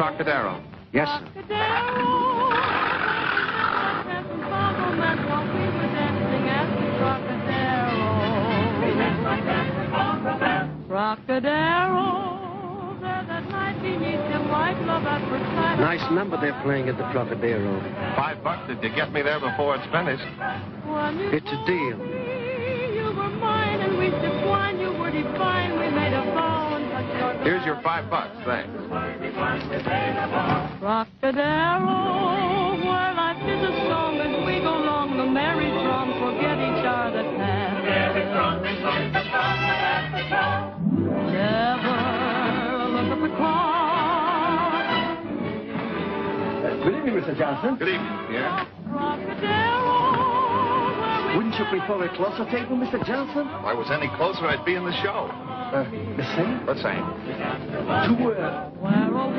Trocadero. Yes, sir. Trocadero, there that night beneath them white love at first sight. Nice number they're playing at the Trocadero. $5 if you get me there before it's finished. It's a deal. You were mine and we sipped wine, you were divine, we made a vow and touched our... Here's your $5, thanks. Trocadero, where life is a song as we go along the merry drum, forget each other past. Never look at the clock. Good evening, Mr. Johnson. Good evening, yeah. Trocadero, Wouldn't you prefer a closer table, Mr. Johnson? If I was any closer, I'd be in the show. The same? The same. To, where, oh,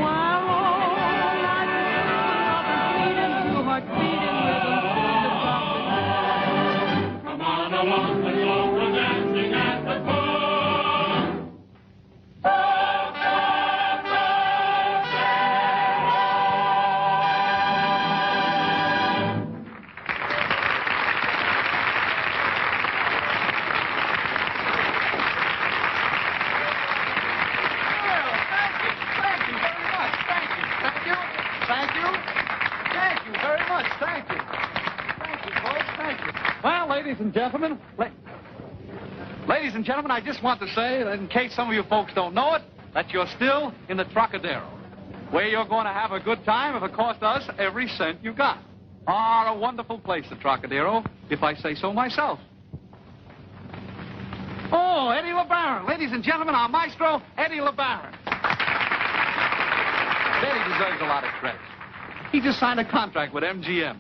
life is love and sweet and two hearts beating rhythm till the Trocadero. Come on along, the show we're dancing at the bar. Ladies and gentlemen, I just want to say that in case some of you folks don't know it, that you're still in the Trocadero, where you're going to have a good time if it costs us every cent you got. Ah, a wonderful place, the Trocadero, if I say so myself. Oh, Eddie LeBaron. Ladies and gentlemen, our maestro, Eddie LeBaron. Eddie deserves a lot of credit. He just signed a contract with MGM.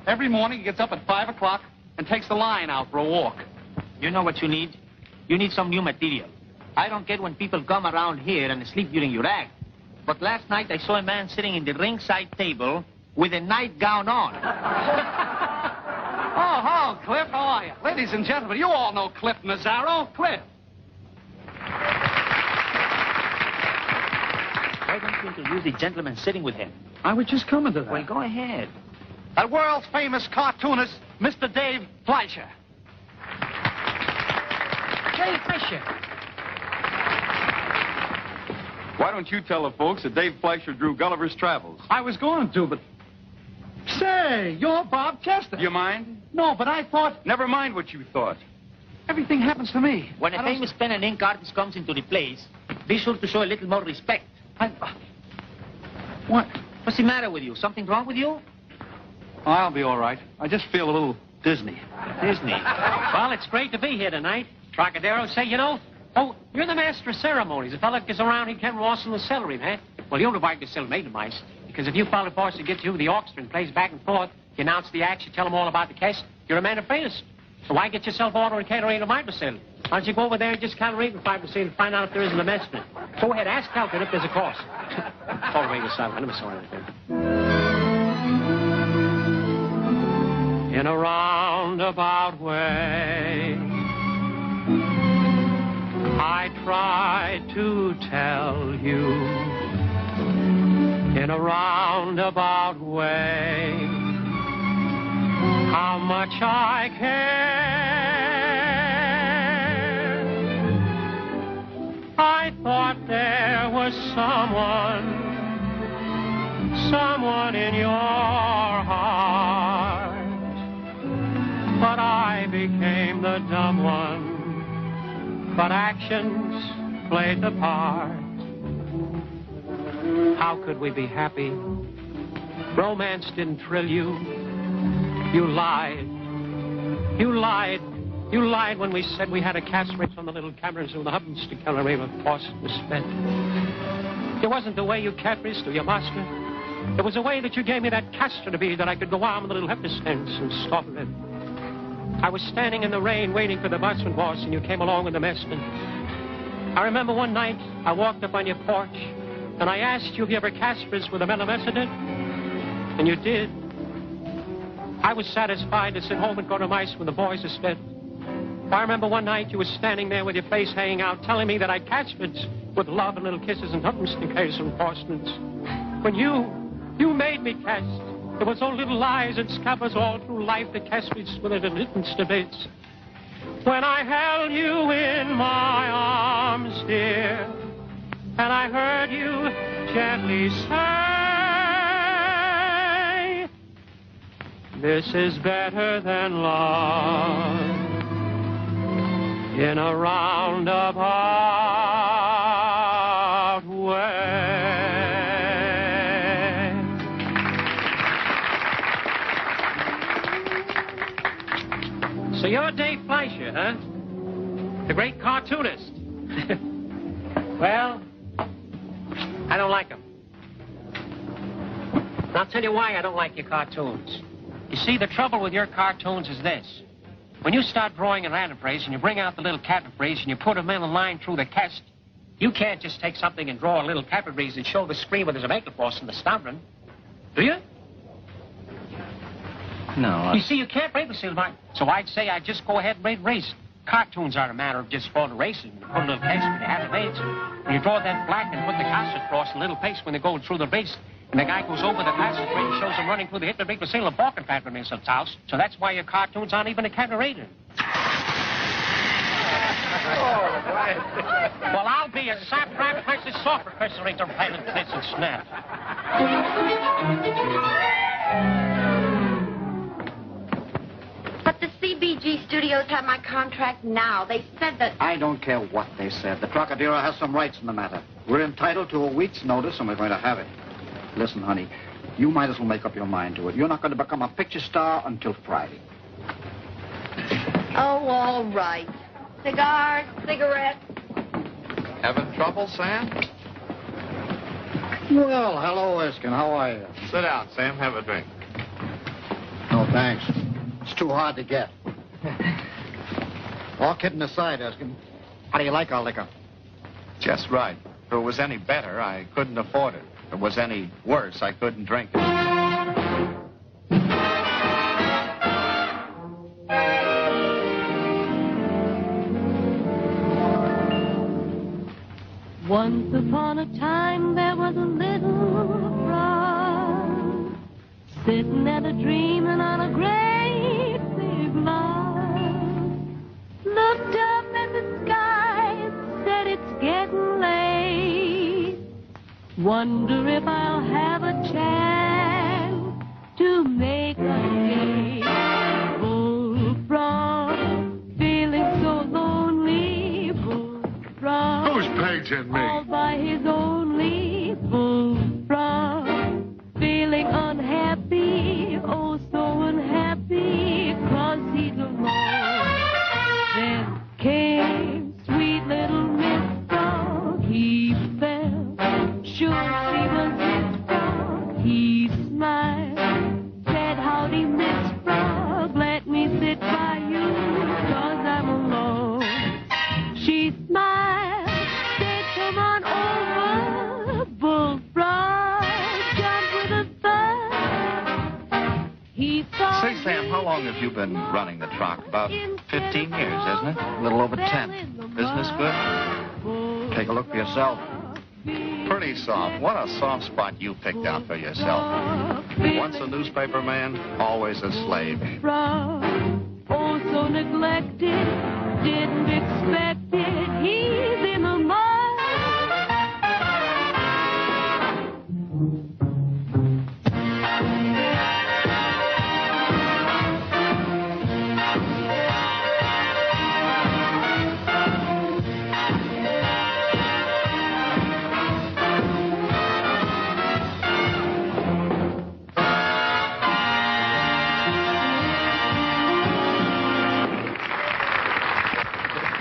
Every morning he gets up at 5 o'clock and takes the line out for a walk. You know what you need? You need some new material. I don't get when people come around here and sleep during your act. But last night I saw a man sitting in the ringside table with a nightgown on. Oh, Cliff, how are you? Ladies and gentlemen, you all know Cliff Mazzaro. Cliff. Why don't you introduce the gentleman sitting with him? I was just coming to that. Well, go ahead. The world's famous cartoonist, Mr. Dave Fleischer. Dave Fleischer. Why don't you tell the folks that Dave Fleischer drew Gulliver's Travels? I was going to, but... Say, you're Bob Chester. You mind? No, but I thought... Never mind what you thought. Everything happens to me. When a famous pen and ink artist comes into the place, be sure to show a little more respect. What? What's the matter with you? Something wrong with you? I'll be all right. I just feel a little Disney. Disney. Well, it's great to be here tonight. Trocadero, say, you know, oh, you're the master of ceremonies. If a fella gets around, he can't ross in the celery, man. Well, you'll divide the celery, mice. Because if you follow force to get you the orchestra and plays back and forth, you announce the acts, you tell them all about the cast, you're a man of famous. So why get yourself ordering catering to my facility? Why don't you go over there and just calibrate the 5% and find out if there is an amendment? Go ahead, ask Calvin if there's a cost. All the way to silent. I'm sorry. In a roundabout way, I tried to tell you. In a roundabout way, how much I care. I thought there was someone in your heart. But I became the dumb one. But actions played the part. How could we be happy? Romance didn't thrill you. You lied. You lied. You lied when we said we had a cast race on the little cameras and the hubbins to calorie of course was spent. It wasn't the way you cat-raced or your master. It was the way that you gave me that castor to be that I could go arm in the little heifer stands and stop it. I was standing in the rain waiting for the busman boss and you came along with the messman. I remember one night I walked up on your porch and I asked you if you ever caspers with a melamescident. And you did. I was satisfied to sit home and go to mice when the boys are sped. I remember one night you were standing there with your face hanging out telling me that I catched with love and little kisses and humpers and cares and forstments. When you made me cast, there was so little lies and scabbers all through life that cast me swimming in little bits. When I held you in my arms, dear, and I heard you gently say, this is better than love in a roundabout way. So you're Dave Fleischer, huh? The great cartoonist. Well, I don't like them. And I'll tell you why I don't like your cartoons. You see, the trouble with your cartoons is this. When you start drawing a random phrase and you bring out the little capital phrase and you put them in a line through the cast, you can't just take something and draw a little capital phrase and show the screen where there's a maker force and the stammering. Do you? No. You see, you can't break the seal line. So I'd say I'd just go ahead and rate race. Cartoons aren't a matter of just photo racing. You put a little text when you have it made. And you draw that black and put the cast across a little pace when they're going through the base. And the guy goes over the passage and shows them running through the hit the big sail of Balkan factory in his house. So that's why your cartoons aren't even a cabaret. Well, I'll be a sap-rap versus soft person to play the pitch and snap. But the CBG studios have my contract now. They said that... I don't care what they said. The Trocadero has some rights in the matter. We're entitled to a week's notice, and we're going to have it. Listen, honey, you might as well make up your mind to it. You're not going to become a picture star until Friday. Oh, all right. Cigars, cigarettes. Having trouble, Sam? Well, hello, Erskine. How are you? Sit down, Sam. Have a drink. No, thanks. It's too hard to get. All kidding aside, Erskine, how do you like our liquor? Just right. If it was any better, I couldn't afford it. If it was any worse, I couldn't drink it. Once upon a time there was a little frog sitting at a dreaming on a great big log. Looked up at the sky, said it's getting late. Wonder if I'll have a chance to make a gay bullfrog, feeling so lonely, bullfrog. Who's paging me? All by his only bullfrog, feeling unhappy, oh so unhappy, 'cause he's alone. Then came sweet little Miss Frog, he fell, sure she was Miss Frog, he smiled, said howdy Miss Frog, let me sit by you, 'cause I'm alone. She smiled, said come on over, bullfrog, jump with a buzz. He thought... Say, Sam, how long have you been running the Troc? About 15 years, isn't it? A little over 10. Business good? Take a look for yourself. Pretty soft. What a soft spot you picked out for yourself. Once a newspaper man, always a slave. Frog, oh so neglected, didn't expect it, he's in the mud.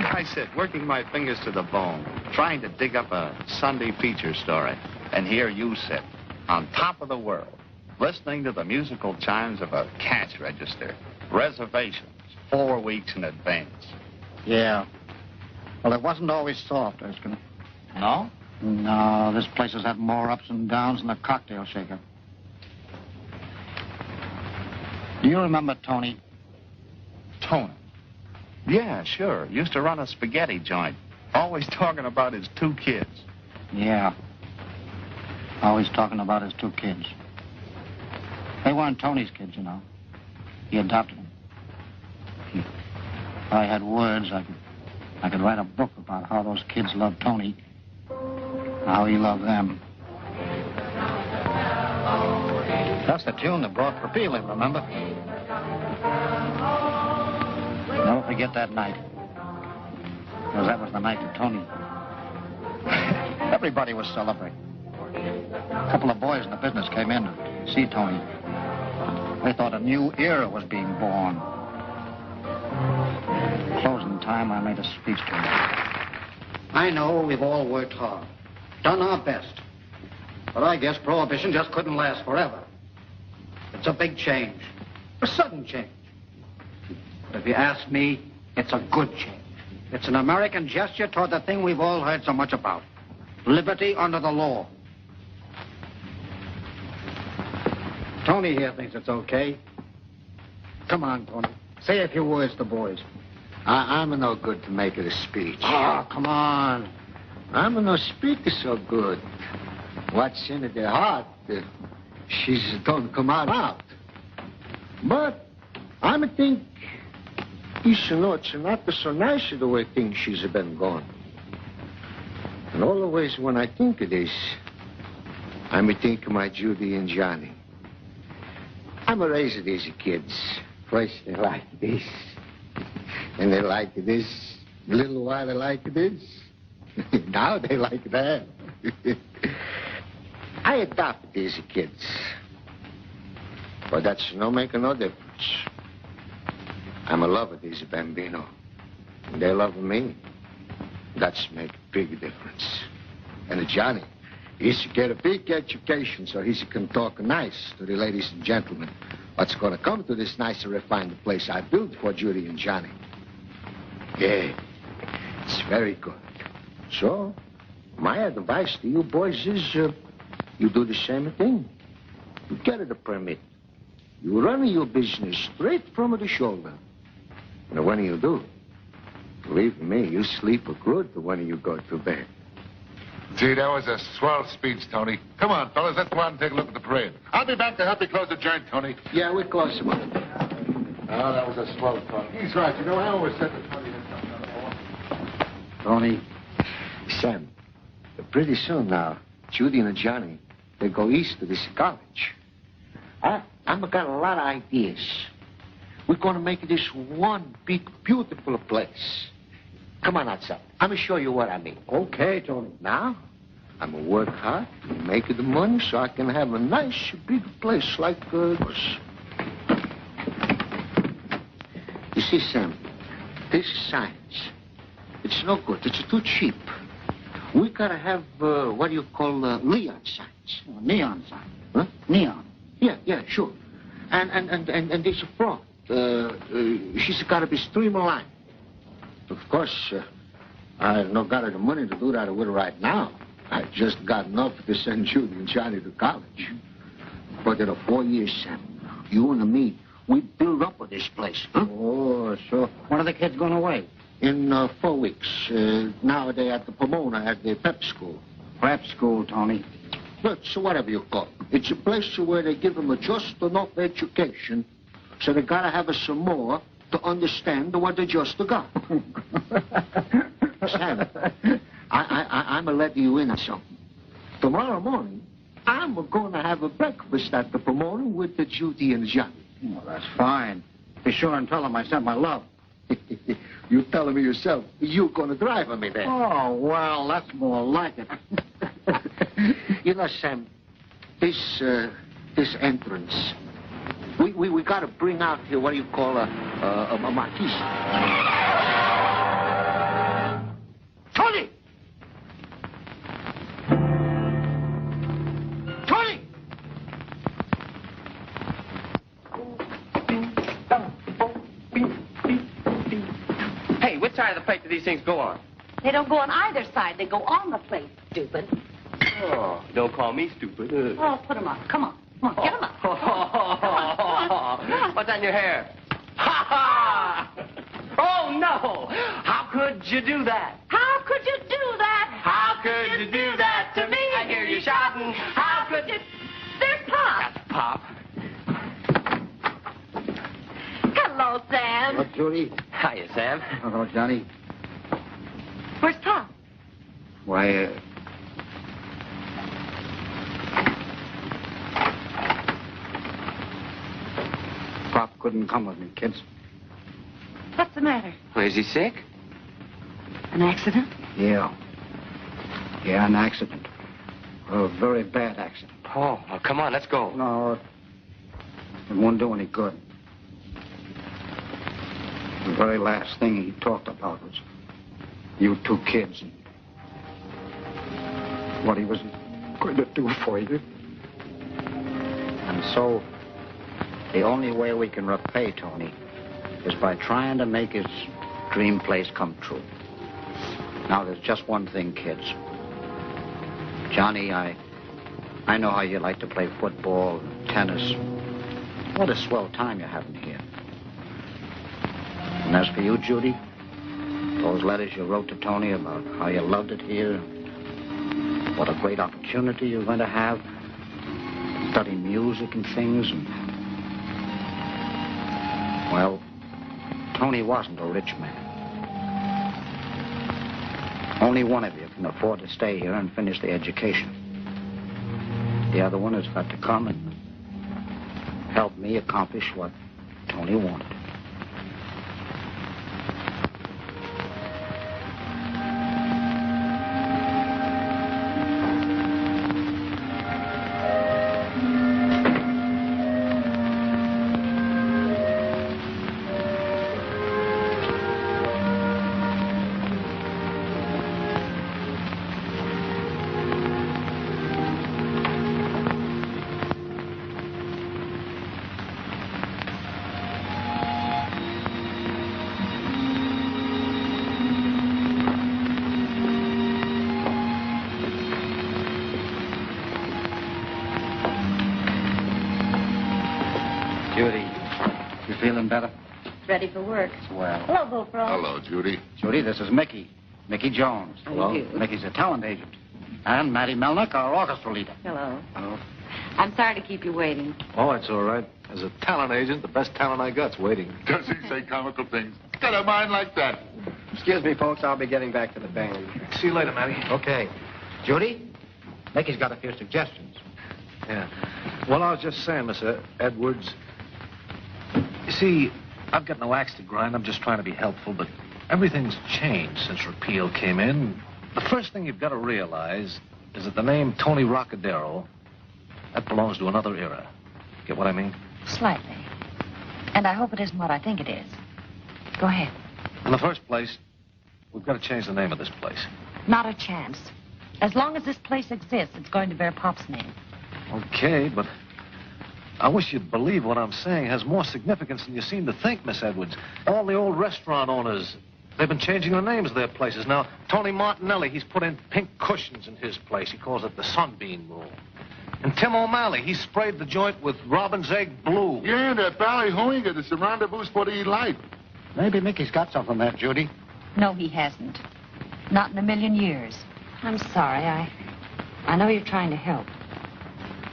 I sit working my fingers to the bone, trying to dig up a Sunday feature story. And here you sit, on top of the world, listening to the musical chimes of a cash register. Reservations, 4 weeks in advance. Yeah. Well, it wasn't always soft, Erskine. No? No, this place has had more ups and downs than a cocktail shaker. Do you remember Tony? Tony? Yeah, sure. Used to run a spaghetti joint. Always talking about his 2 kids. Yeah. Always talking about his 2 kids. They weren't Tony's kids, you know. He adopted them. If I had words, I could write a book about how those kids loved Tony, how he loved them. That's the tune that brought Repeal in, remember? Never forget that night. Because that was the night that Tony... Everybody was celebrating. A couple of boys in the business came in to see Tony. They thought a new era was being born. Closing time, I made a speech to him. I know we've all worked hard, done our best. But I guess Prohibition just couldn't last forever. It's a big change, a sudden change. But if you ask me, it's a good change. It's an American gesture toward the thing we've all heard so much about. Liberty under the law. Tony here thinks it's okay. Come on, Tony. Say a few words to the boys. I'm no good to make it a speech. Oh, come on. I'm no speaker so good. What's in the heart, she's don't come out. But I think you should know it's not so nice the way things she's been going. And always when I think of this, I think of my Judy and Johnny. I'm raising these kids. First they like this, and they like this. A little while they like this. Now they like that. I adopted these kids. But that's no making no difference. I'm a lover of these bambino. And they love me. That's make a big difference. And Johnny, he's to get a big education so he can talk nice to the ladies and gentlemen. What's going to come to this nice and refined place I built for Judy and Johnny. Yeah, it's very good. So, my advice to you boys is you do the same thing. You get a permit. You run your business straight from the shoulder. And when you do, believe me, you sleep good when you go to bed. Gee, that was a swell speech, Tony. Come on, fellas, let's go out and take a look at the parade. I'll be back to help you close the joint, Tony. Yeah, we'll close them up. Oh, that was a swell talk. He's right. You know, I always said that Tony had something. Tony, Sam, pretty soon now, Judy and Johnny, they go east to this college. I've got a lot of ideas. We're going to make this one big, beautiful place. Come on outside. I'm going to show you what I mean. Okay, Tony. Now, I'm going to work hard and make the money so I can have a nice, big place like this. You see, Sam, this is science. It's no good. It's too cheap. We got to have what do you call neon science. Oh, neon science. Huh? Neon. Yeah, sure. And this front, she's got to be streamlined. Of course, I have not got the money to do that with right now. I just got enough to send Judy and Johnny to college. But in 4 years, Sam, you and me, we build up with this place. Huh? Oh, so when are the kids going away? In 4 weeks. Now they're at the Pomona at the prep school. Prep school, Tony. Look, so whatever you call it. It's a place where they give them just enough education, so they got to have some more to understand what they just got. Sam, I'm going to let you in on something. Tomorrow morning, I'm going to have a breakfast at the Pomona with the Judy and Johnny. Well, that's fine. Be sure and tell them I sent my love. You telling me yourself, you're going to drive me there. Oh, well, that's more like it. You know, Sam, this entrance, we got to bring out here what do you call a marquise. Tony! Tony! Hey, which side of the plate do these things go on? They don't go on either side. They go on the plate, stupid. Oh, don't call me stupid. Oh, put them up. Come on. Come on, get them up. Come on. What's on your hair? Ha ha! Oh, no! How could you do that? How could you do that? How could you do that to me? I hear you shouting. How Hello, Judy. Hiya, Sam. Hello, Johnny. Where's Pop? Why, Pop couldn't come with me, kids. What's the matter? Is he sick? An accident? Yeah. Yeah, an accident. A very bad accident. Oh, well, come on, let's go. No, it won't do any good. The very last thing he talked about was you two kids and what he was going to do for you. And so, the only way we can repay Tony is by trying to make his dream place come true. Now, there's just one thing, kids. Johnny, I know how you like to play football, tennis. What a swell time you're having here. And as for you, Judy, those letters you wrote to Tony about how you loved it here, what a great opportunity you're going to have, study music and things, and... Well, Tony wasn't a rich man. Only one of you can afford to stay here and finish the education. The other one has got to come and help me accomplish what Tony wanted. Judy, you feeling better? Ready for work. Well. Hello, Bullfrog. Hello, Judy. Judy, this is Mickey. Mickey Jones. Hello. Mickey's a talent agent. And Matty Melnick, our orchestra leader. Hello. Hello. I'm sorry to keep you waiting. Oh, it's all right. As a talent agent, the best talent I got's waiting. Does he say comical things? Got a mind like that. Excuse me, folks. I'll be getting back to the band. See you later, Matty. Okay. Judy, Mickey's got a few suggestions. Yeah. Well, I was just saying, Mr. Edwards. You see, I've got no axe to grind. I'm just trying to be helpful, but everything's changed since repeal came in. The first thing you've got to realize is that the name Tony Trocadero, that belongs to another era. Get what I mean? Slightly. And I hope it isn't what I think it is. Go ahead. In the first place, we've got to change the name of this place. Not a chance. As long as this place exists, it's going to bear Pop's name. Okay, but I wish you'd believe what I'm saying has more significance than you seem to think, Miss Edwards. All the old restaurant owners, they've been changing the names of their places. Now, Tony Martinelli, he's put in pink cushions in his place. He calls it the Sunbeam Room. And Tim O'Malley, he sprayed the joint with robin's egg blue. Yeah, that ballyhooing is a rendezvous for the elite. Maybe Mickey's got something there, Judy. No, he hasn't. Not in a million years. I'm sorry. I know you're trying to help.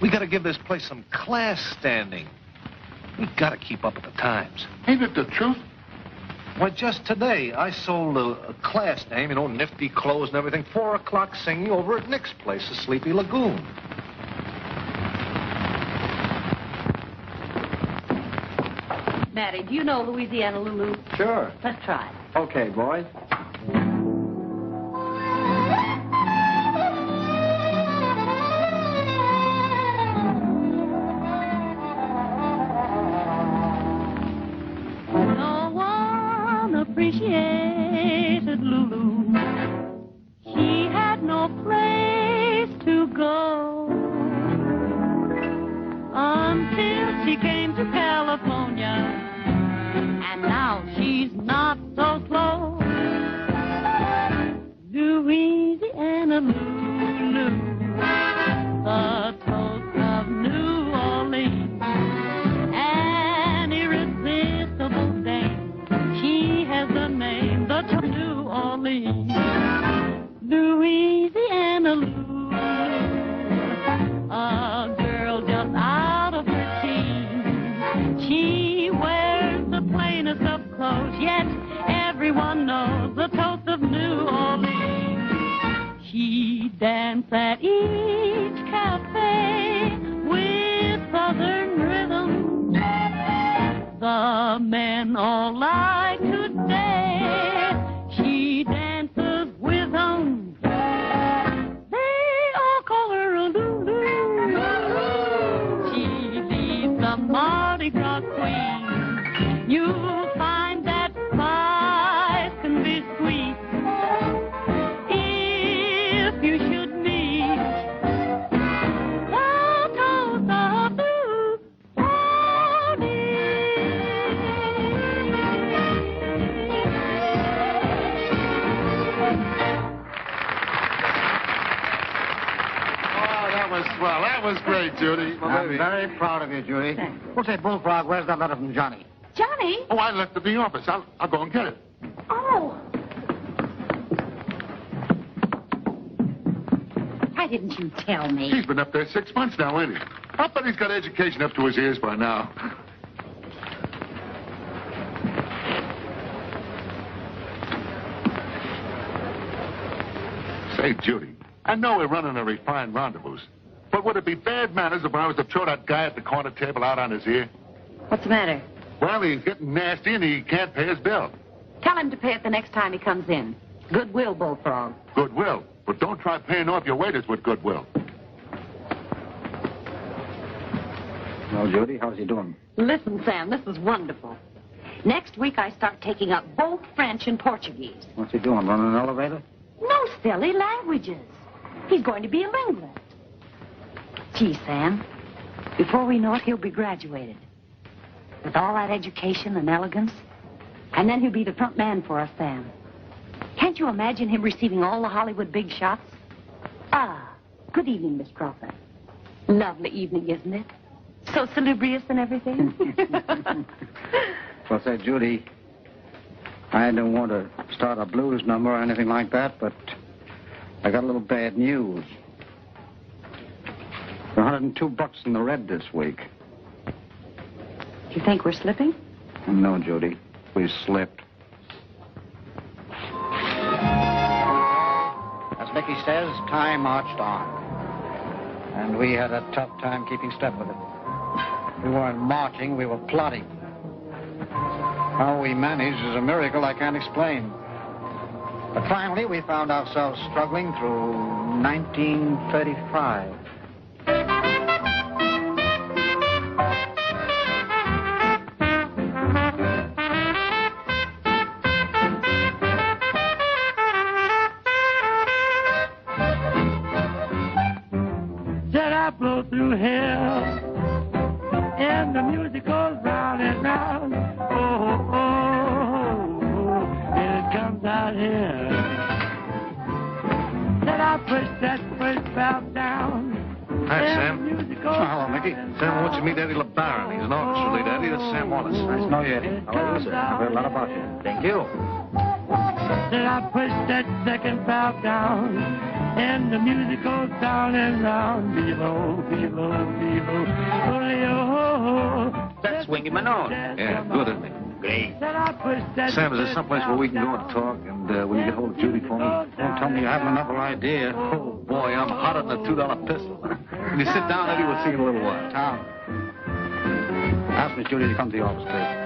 We got to give this place some class standing. We got to keep up with the times. Ain't it the truth? Why, just today, I sold a class name, you know, nifty clothes and everything, 4 o'clock singing over at Nick's place, the Sleepy Lagoon. Matty, do you know Louisiana Lulu? Sure. Let's try it. Okay, boys. No one appreciated Lulu. She had no place to go until she came to California. And now she's not so slow. Louisiana Lulu, the toast of New Orleans, an irresistible dame. She has the name, the toast of New Orleans, Louisiana Lulu, a girl just out of her teens. She wears the plainest of clothes dance at each cafe with southern rhythm. The men all like to dance. She dances with them. They all call her a Lulu. She leads the Mardi Gras queen. You'll find that spice can be sweet if you should meet the toast of blue morning. Oh, that was swell. That was great, Judy. I'm very proud of you, Judy. We'll say, Bullfrog, where's that letter from Johnny? Johnny? Oh, I left it in the office. I'll go and get it. Oh. Why didn't you tell me? He's been up there 6 months now, ain't he? I bet he's got education up to his ears by now. Say, Judy, I know we're running a refined rendezvous, but would it be bad manners if I was to throw that guy at the corner table out on his ear? What's the matter? Well, he's getting nasty and he can't pay his bill. Tell him to pay it the next time he comes in. Goodwill, Bullfrog. Goodwill, but don't try paying off your waiters with goodwill. Well, Judy, how's he doing? Listen, Sam, this is wonderful. Next week I start taking up both French and Portuguese. What's he doing, running an elevator? No silly languages. He's going to be a linguist. Gee, Sam, before we know it, he'll be graduated. With all that education and elegance. And then he'll be the front man for us, Sam. Can't you imagine him receiving all the Hollywood big shots? Ah, good evening, Miss Crawford. Lovely evening, isn't it? So salubrious and everything. Well, say, Judy, I don't want to start a blues number or anything like that, but I got a little bad news. We're $102 in the red this week. You think we're slipping? No, Judy, we slipped. As Mickey says, time marched on. And we had a tough time keeping step with it. We weren't marching, we were plodding. How we managed is a miracle I can't explain. But finally, we found ourselves struggling through 1935. Said I blow through hell, and the music goes round and round. Oh, oh, oh, and it comes out here. Said I push that first valve down. Hi, Sam. Hello, Mickey. Sam wants you to meet Eddie LeBaron. He's an orchestra lead, Eddie. That's Sam Wallace. Nice to know you, Eddie. How are you, sir? I've heard a lot about you. Thank you. Said I push that second valve down, and the music goes round and round. Below, below, below, oh, That's swinging my nose. Yeah, good, isn't it? Great. Sam, is there someplace where we can go and talk? And will you get hold of Judy for me? Don't tell me you haven't another idea. Oh, boy, I'm hotter than a $2 pistol. Can you sit down, Eddie? We'll see you in a little while. Tom, ask Miss Judy to come to the office, please.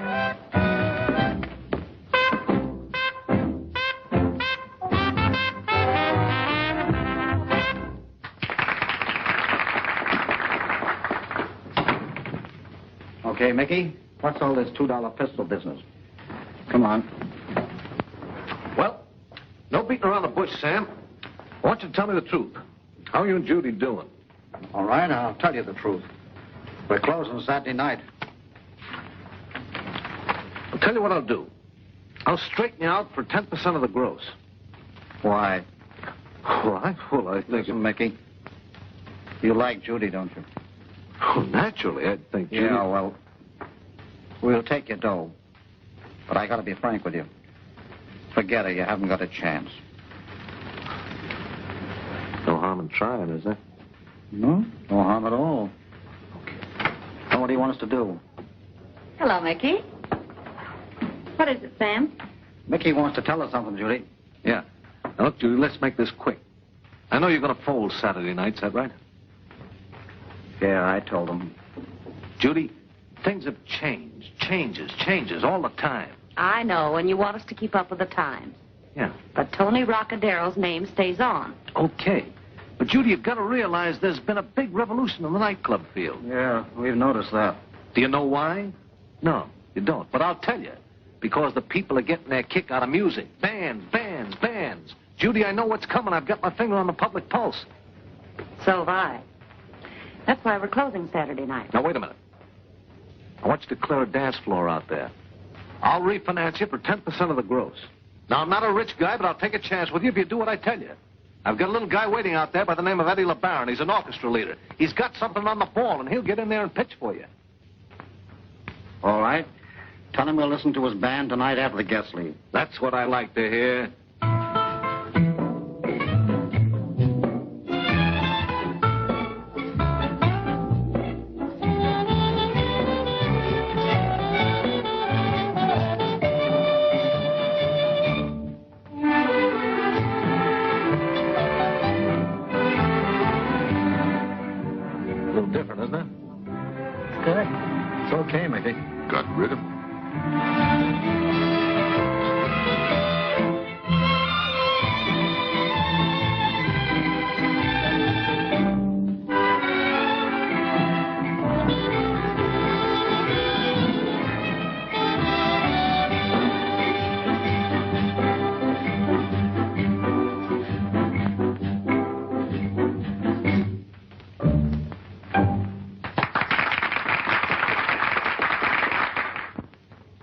Okay, Mickey, what's all this $2 pistol business? Come on. Well, no beating around the bush, Sam. I want you to tell me the truth. How are you and Judy doing? All right, I'll tell you the truth. We're closing Saturday night. I'll tell you what I'll do. I'll straighten you out for 10% of the gross. Why? Why? Well, I think... Listen, Mickey, you like Judy, don't you? Oh, naturally, I think Judy... Yeah, well, we'll take your dough. But I gotta be frank with you. Forget it, you haven't got a chance. No harm in trying, is there? No? No harm at all. Okay. Now, what do you want us to do? Hello, Mickey. What is it, Sam? Mickey wants to tell us something, Judy. Yeah. Now, look, Judy, let's make this quick. I know you're going to fold Saturday night, is that right? Yeah, I told him. Judy, things have changed. Changes all the time. I know, and you want us to keep up with the times. Yeah. But Tony Trocadéro's name stays on. Okay. But, Judy, you've got to realize there's been a big revolution in the nightclub field. Yeah, we've noticed that. Do you know why? No, you don't. But I'll tell you. Because the people are getting their kick out of music. Bands. Judy, I know what's coming. I've got my finger on the public pulse. So have I. That's why we're closing Saturday night. Now, wait a minute. I want you to clear a dance floor out there. I'll refinance you for 10% of the gross. Now, I'm not a rich guy, but I'll take a chance with you if you do what I tell you. I've got a little guy waiting out there by the name of Eddie LeBaron. He's an orchestra leader. He's got something on the ball, and he'll get in there and pitch for you. All right. Tell him we'll listen to his band tonight after the guests leave. That's what I like to hear. A little different, isn't it? It's good. It's okay, Mickey. Got rhythm.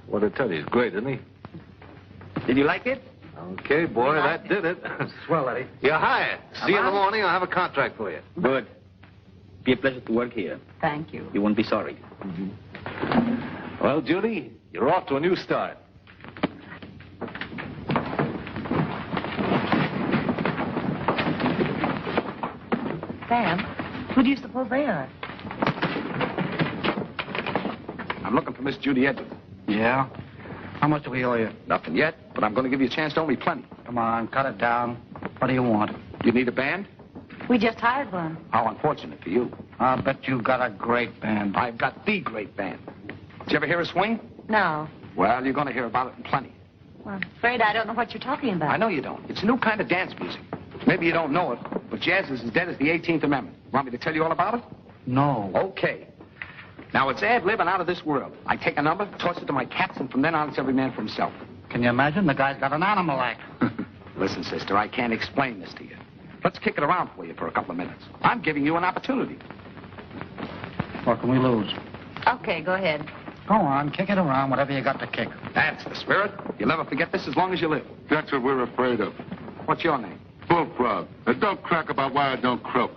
What'd I tell you? He's great, isn't he? Did you like it? Okay, boy, that did it. Swell, Eddie. You're hired. See you in the morning. I'll have a contract for you. Good. Be a pleasure to work here. Thank you. You won't be sorry. Well, Judy, you're off to a new start. Sam, who do you suppose they are? I'm looking for Miss Judy Edwards. Yeah? How much do we owe you? Nothing yet, but I'm going to give you a chance to owe me plenty. Come on, cut it down. What do you want? You need a band? We just hired one. How unfortunate for you. I'll bet you got a great band. I've got the great band. Did you ever hear a swing? No. Well, you're going to hear about it in plenty. Well, I'm afraid I don't know what you're talking about. I know you don't. It's a new kind of dance music. Maybe you don't know it, but jazz is as dead as the 18th Amendment. Want me to tell you all about it? No. Okay. Now, it's ad-lib and out of this world. I take a number, toss it to my cats, and from then on, it's every man for himself. Can you imagine? The guy's got an animal act. Listen, sister, I can't explain this to you. Let's kick it around for you for a couple of minutes. I'm giving you an opportunity. What can we lose? Okay, go ahead. Go on, kick it around, whatever you got to kick. That's the spirit. You'll never forget this as long as you live. That's what we're afraid of. What's your name? Bullfrog. And don't crack about why I don't croak.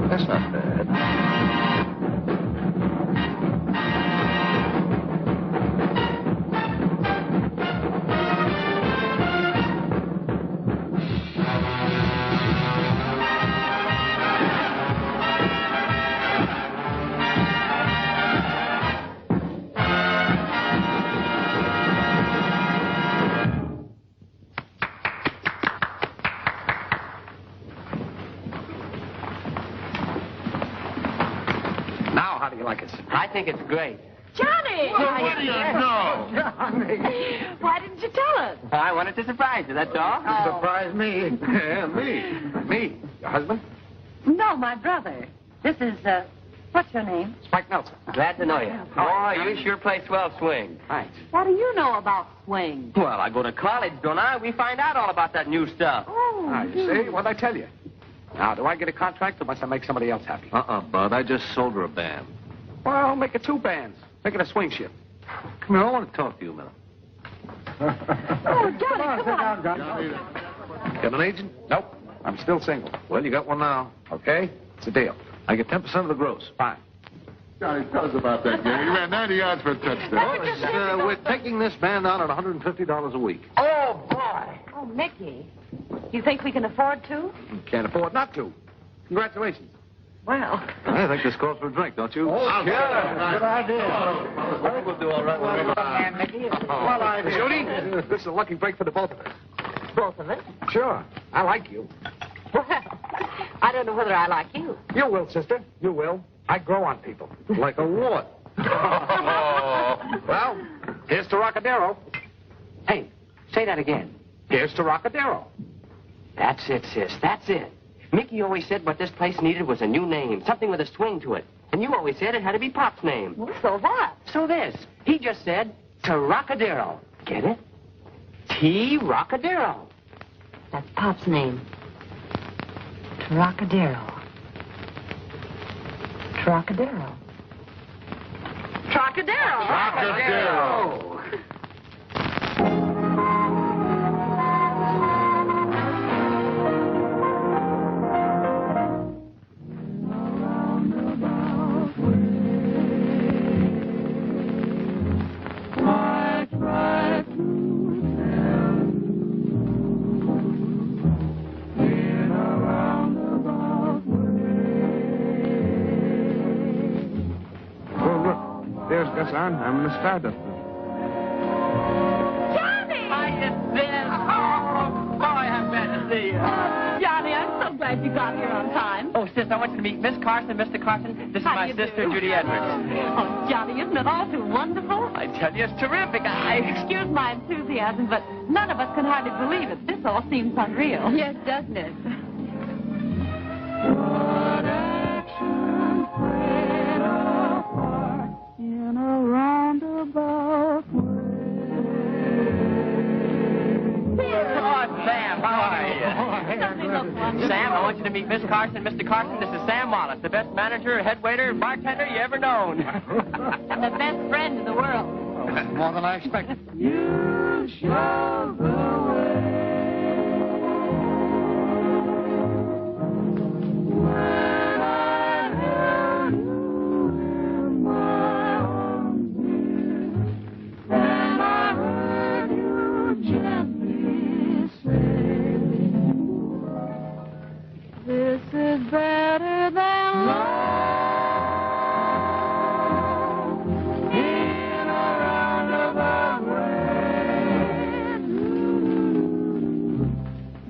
That's not bad. Now, how do you like it? I think it's great. Johnny! What do you know? Why didn't you tell us? I wanted to surprise you, that's all. Surprise me. Yeah, me. Your husband? No, my brother. This is, what's your name? Spike Nelson. Glad to know you. Oh, you sure play swell swing. Thanks. What do you know about swing? Well, I go to college, don't I? We find out all about that new stuff. Oh, You see? What'd I tell you? Now, do I get a contract or must I make somebody else happy? Bud. I just sold her a band. Well, make it 2 bands. Make it a swing ship. Come here, I want to talk to you a minute. Oh, Johnny, come on. Got an agent? Nope. I'm still single. Well, you got one now. Okay? It's a deal. I get 10% of the gross. Fine. Johnny, tell us about that game. He ran 90 yards for a touchdown. We're taking this band on at $150 a week. Oh, boy. Oh, Mickey, you think we can afford to? Can't afford not to. Congratulations. Well, I think this calls for a drink, don't you? Oh, yeah. Good idea. I think we'll do all right when we Well, idea. Judy, this is a lucky break for the both of us. both of us. Sure. I like you. Well, I don't know whether I like you. You will, sister. You will. I grow on people. Like a wart. Well, here's to Trocadero. Hey, say that again. Here's to Trocadero. That's it, sis. That's it. Mickey always said what this place needed was a new name, something with a swing to it. And you always said it had to be Pop's name. Well, so what? So this. He just said, Trocadero. Get it? Trocadero. That's Pop's name. Trocadero. Trocadero. Trocadero. Trocadero. I'm the Stardust. Johnny! Hiya, sis. Oh, boy, I'm glad to see you. Johnny, I'm so glad you got here on time. Oh, sis, I want you to meet Miss Carson, Mr. Carson. This is How my do you sister, do? Judy Edwards. Oh, Johnny, isn't it all too wonderful? I tell you, it's terrific. Excuse my enthusiasm, but none of us can hardly believe it. This all seems unreal. Yes, doesn't it? In a roundabout Oh, Sam, how are you? Doesn't he look wonderful? Sam, I want you to meet Miss Carson, Mr. Carson. This is Sam Wallace, the best manager, head waiter, and bartender you ever known. And the best friend in the world. More than I expected. you show the way. When I held you in my arms, dear, and I heard you gently say, this is better than love. In a roundabout way.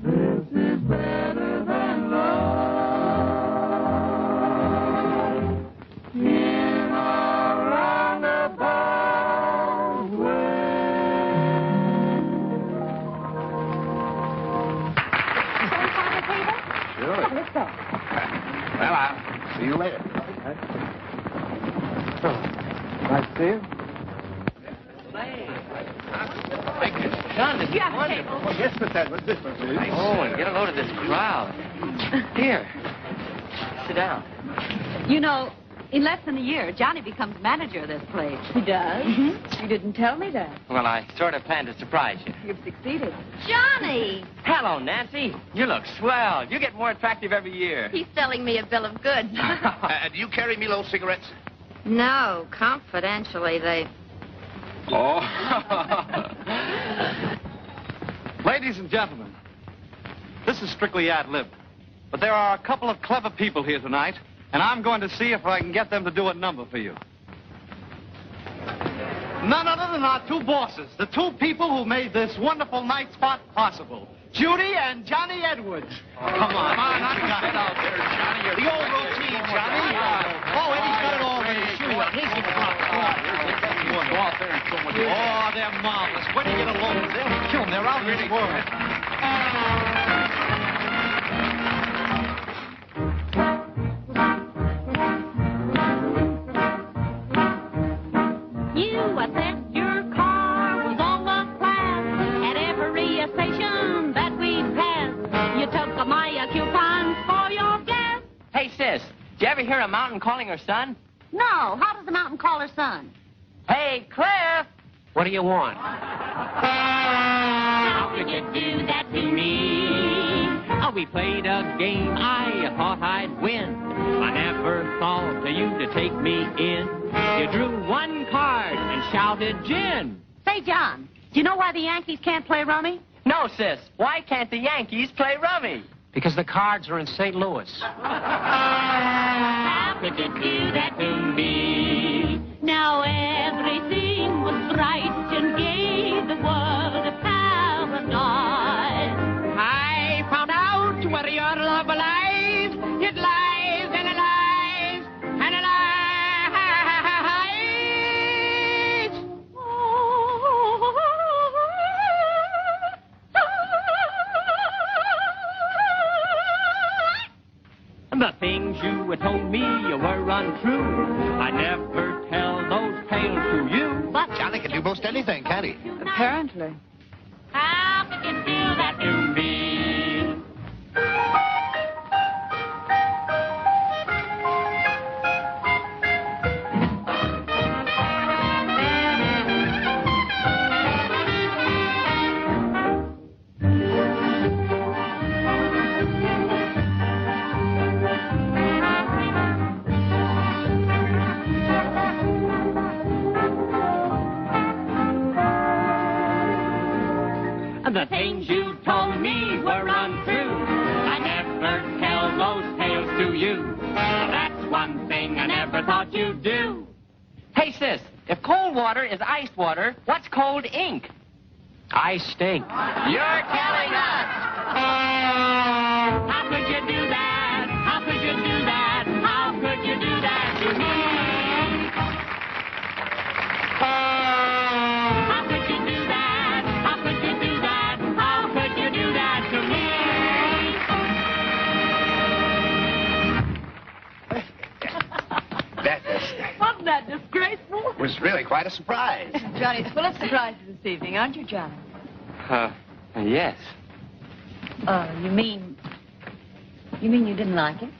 This is better than love. In a roundabout Sure. Let's go. Well, I'll see you later. Nice to see you. Son, this is You have a wonderful. table. Yes, Miss Edwards, this one, please. Oh, and get a load of this crowd. Here. Sit down. You know, in less than a year, Johnny becomes manager of this place. He does? Mm-hmm. You didn't tell me that. Well, I sort of planned to surprise you. You've succeeded. Johnny! Hello, Nancy. You look swell. You get more attractive every year. He's selling me a bill of goods. Do you carry Milo cigarettes? No, confidentially, they... Oh. Ladies and gentlemen, this is strictly ad lib. But there are a couple of clever people here tonight, and I'm going to see if I can get them to do a number for you. None other than our two bosses, the two people who made this wonderful night spot possible. Judy and Johnny Edwards. Come on, knock it out there, Johnny. The old routine, Johnny. Oh, Eddie's got it all ready. Sure, he's in the block. out there and show them what you Oh, they're marvelous. When you get along with them, kill them. They're out of this world. You said your car was on the plan at every station that we passed. You took my coupons for your gas. Hey, sis, did you ever hear a mountain calling her son? No, how does the mountain call her son? Hey, Cliff! What do you want? How could you do that to me? Oh, we played a game I thought I'd win. I never thought of you to take me in. You drew one card and shouted gin. Say, John, do you know why the Yankees can't play rummy? No, sis. Why can't the Yankees play rummy? Because the cards are in St. Louis. How could you do that to me? Now everything was bright and gay, the world a paradise. I found out where your love lies. It lies and it lies and it lies. The things you told me were untrue. I never tell those tales to you. But Johnny can do most anything, can't he? Apparently. How could you do that to me? The things you told me were untrue. I never tell those tales to you. That's one thing I never thought you'd do. Hey, sis, if cold water is iced water, what's cold ink? I stink. You're telling us! How could you do that? How could you do that? How could you do that to me? How could you do that? How could you do that? How could you do that to me? Wasn't that disgraceful? Was really quite a surprise. Johnny's full of surprises this evening, aren't you, Johnny? Yes. You mean you didn't like it?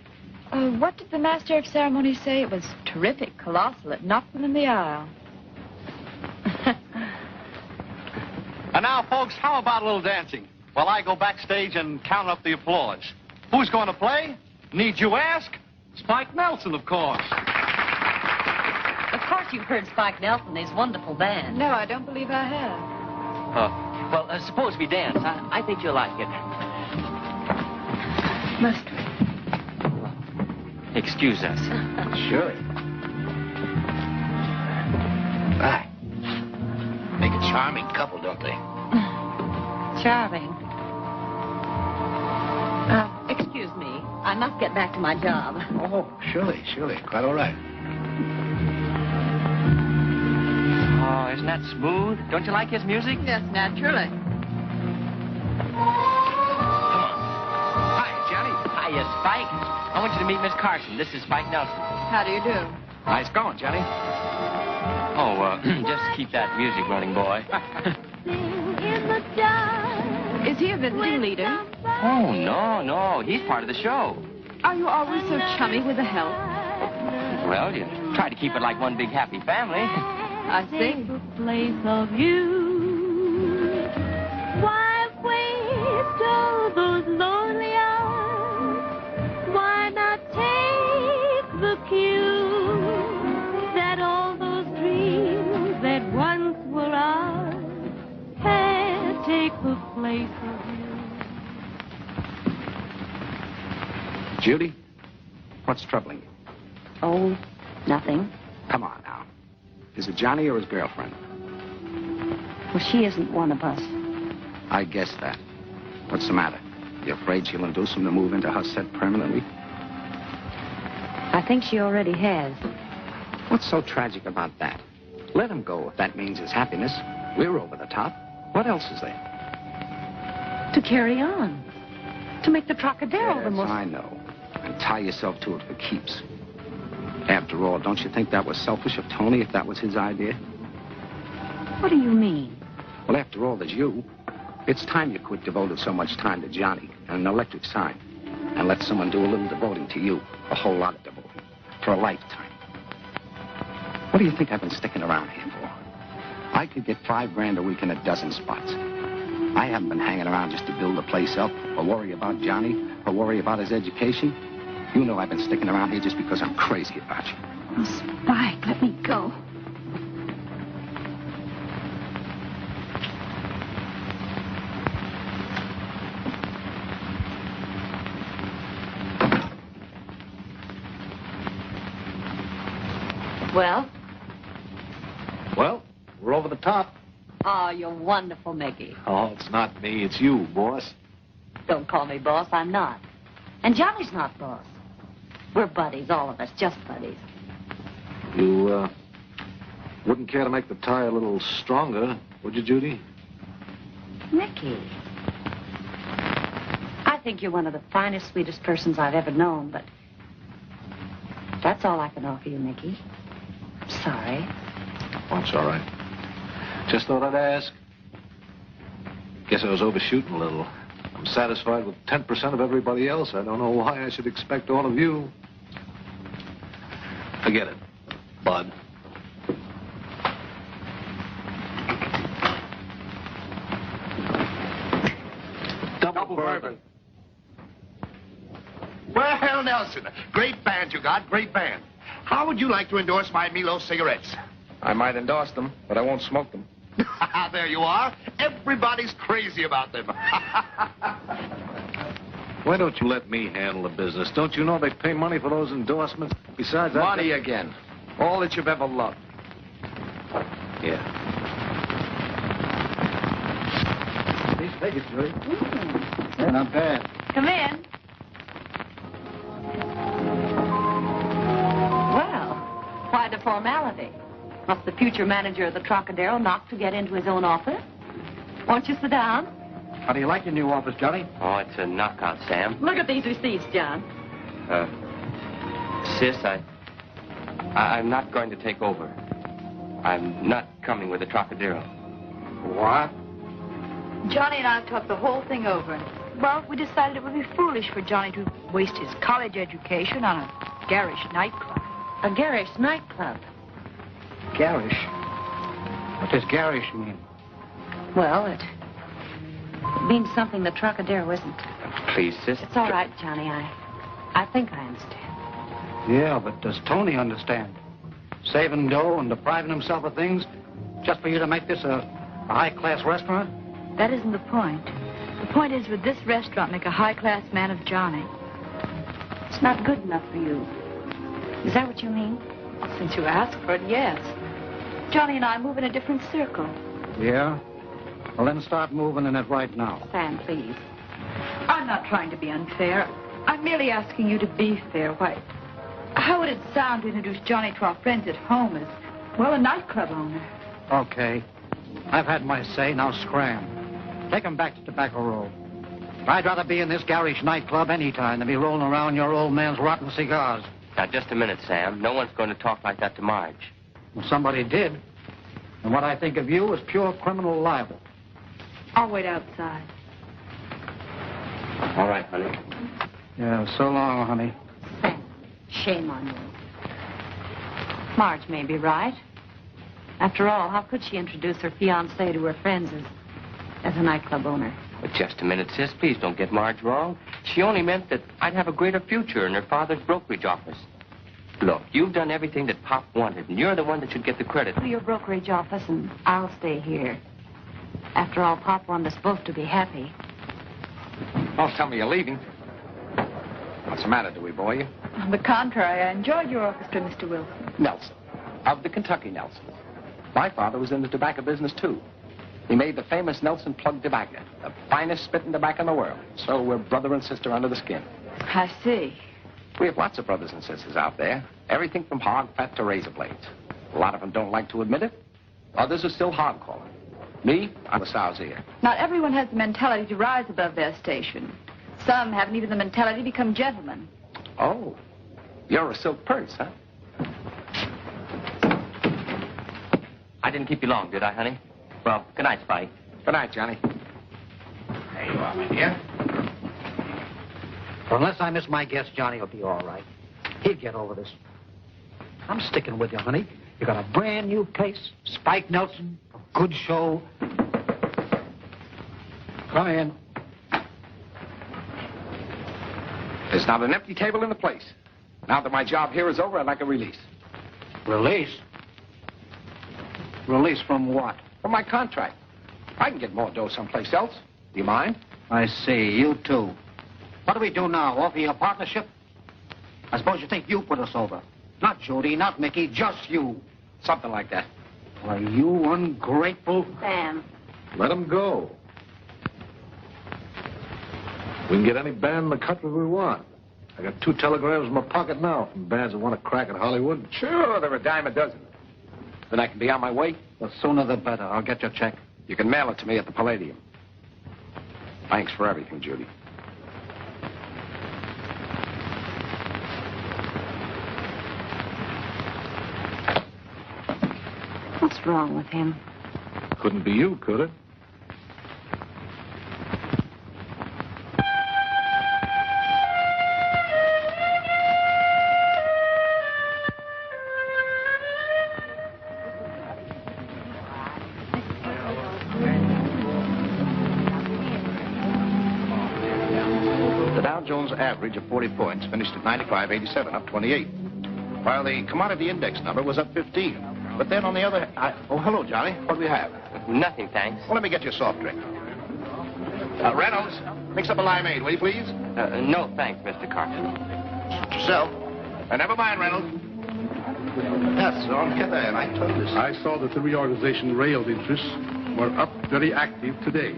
What did the master of ceremonies say? It was terrific, colossal. It knocked them in the aisle. And now, folks, how about a little dancing? While I go backstage and count up the applause. Who's going to play? Need you ask? Spike Nelson, of course. Of course you've heard Spike Nelson, his wonderful band. No, I don't believe I have. Well, suppose we dance. I think you'll like it. Must we? Excuse us. Sure. Right. Make a charming couple, don't they? Charming. Excuse me. I must get back to my job. Oh, surely. Quite all right. Oh, isn't that smooth? Don't you like his music? Yes, naturally. Hi, Johnny. Hiya, Spike. I want you to meet Miss Carson. This is Spike Nelson. How do you do? Nice going, Johnny. Oh, just keep that music running, boy. Is he a visiting leader? Oh, no. He's part of the show. Are you always so chummy with the help? Well, you try to keep it like one big happy family. I see. The place of you. Why waste all those lonely hours? Why not take the cue that all those dreams that once were ours had take the place of you? Judy, what's troubling you? Oh, nothing. Come on now. Is it Johnny or his girlfriend? Well, she isn't one of us. I guess that. What's the matter? You afraid she'll induce him to move into her set permanently? I think she already has. What's so tragic about that? Let him go if that means his happiness. We're over the top. What else is there? To carry on. To make the Trocadero the most... I know. And tie yourself to it for keeps. After all, don't you think that was selfish of Tony if that was his idea? What do you mean? Well, after all, there's you. It's time you quit devoting so much time to Johnny and an electric sign. And let someone do a little devoting to you. A whole lot of devoting. For a lifetime. What do you think I've been sticking around here for? I could get $5 a week in a dozen spots. I haven't been hanging around just to build the place up, or worry about Johnny, or worry about his education. You know I've been sticking around here just because I'm crazy about you. Oh, Spike, let me go. Well? Well, we're over the top. Oh, you're wonderful, Mickey. Oh, it's not me, it's you, boss. Don't call me boss, I'm not. And Johnny's not boss. We're buddies, all of us, just buddies. You, wouldn't care to make the tie a little stronger, would you, Judy? Mickey. I think you're one of the finest, sweetest persons I've ever known, but that's all I can offer you, Mickey. I'm sorry. Oh, it's all right. Just thought I'd ask. Guess I was overshooting a little. I'm satisfied with 10% of everybody else. I don't know why I should expect all of you. Forget it, bud. Double bourbon. Well, Nelson, great band you got, great band. How would you like to endorse my Milo cigarettes? I might endorse them, but I won't smoke them. There you are. Everybody's crazy about them. Why don't you let me handle the business? Don't you know they pay money for those endorsements? Besides that... Money again. All that you've ever loved. Yeah. These figures, Judy. They're not bad. Come in. Well, why the formality? Must the future manager of the Trocadero knock to get into his own office? Won't you sit down? How do you like your new office, Johnny? Oh, it's a knockout, Sam. Look at these receipts, John. Sis, I'm not going to take over. I'm not coming with the Trocadero. What? Johnny and I talked the whole thing over. Well, we decided it would be foolish for Johnny to waste his college education on a garish nightclub. A garish nightclub. Garish? What does garish mean? Well, it means something the Trocadero isn't. Please, sis. It's all right, Johnny. I think I understand. Yeah, but does Tony understand? Saving dough and depriving himself of things just for you to make this a high-class restaurant? That isn't the point. The point is, would this restaurant make a high-class man of Johnny? It's not good enough for you. Is that what you mean? Since you asked for it, yes. Johnny and I move in a different circle. Yeah? Well, then start moving in it right now. Sam, please. I'm not trying to be unfair. I'm merely asking you to be fair. Why, how would it sound to introduce Johnny to our friends at home as, well, a nightclub owner? Okay. I've had my say, now scram. Take him back to Tobacco Road. I'd rather be in this garish nightclub any time than be rolling around your old man's rotten cigars. Now, just a minute, Sam. No one's going to talk like that to Marge. Well, somebody did. And what I think of you is pure criminal libel. I'll wait outside. All right, honey. Yeah, so long, honey. Sam, shame on you. Marge may be right. After all, how could she introduce her fiancé to her friends as a nightclub owner? But just a minute, sis. Please don't get Marge wrong. She only meant that I'd have a greater future in her father's brokerage office. Look, you've done everything that Pop wanted, and you're the one that should get the credit. To your brokerage office, and I'll stay here. After all, Pop wanted us both to be happy. Don't tell me you're leaving. What's the matter? Do we bore you? On the contrary, I enjoyed your orchestra, Mr. Wilson. Nelson. Of the Kentucky Nelson. My father was in the tobacco business, too. He made the famous Nelson plug tobacco, the finest spitting tobacco in the world. So we're brother and sister under the skin. I see. We have lots of brothers and sisters out there. Everything from hog fat to razor blades. A lot of them don't like to admit it. Others are still hardcore. Me, I'm a sow's ear. Not everyone has the mentality to rise above their station. Some haven't even the mentality to become gentlemen. Oh, you're a silk purse, huh? I didn't keep you long, did I, honey? Well, good night, Spike. Good night, Johnny. There you are, my dear. Unless I miss my guess, Johnny will be all right. He'll get over this. I'm sticking with you, honey. You got a brand new place, Spike Nelson, a good show. Come in. There's not an empty table in the place. Now that my job here is over, I'd like a release. Release? Release from what? From my contract. I can get more dough someplace else. Do you mind? I see. You too. What do we do now? Offer you a partnership? I suppose you think you put us over. Not Judy, not Mickey, just you. Something like that. Are you ungrateful? Sam. Let him go. We can get any band in the country we want. I got 2 telegrams in my pocket now from bands that want to crack at Hollywood. Sure, they're a dime a dozen. Then I can be on my way. The sooner the better. I'll get your check. You can mail it to me at the Palladium. Thanks for everything, Judy. What's wrong with him? Couldn't be you, could it? The Dow Jones average of 40 points finished at 95.87, up 28. While the commodity index number was up 15. But then on the other... Oh, hello, Johnny. What do we have? Nothing, thanks. Well, let me get you a soft drink. Reynolds, mix up a limeade, will you, please? No, thanks, Mr. Carson. Yourself. Never mind, Reynolds. That's on there. I told you. I saw that the reorganization rail interests were up very active today.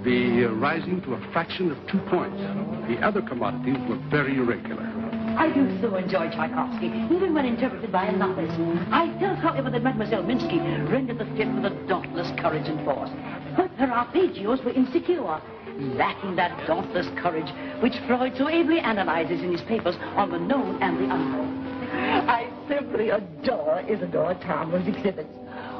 The rising to a fraction of 2 points. The other commodities were very irregular. I do so enjoy Tchaikovsky, even when interpreted by a novice. I felt, however, that Mademoiselle Minsky rendered the fifth with a dauntless courage and force. But her arpeggios were insecure, lacking that dauntless courage which Freud so ably analyzes in his papers on the known and the unknown. I simply adore Isadora Tomlin's exhibits.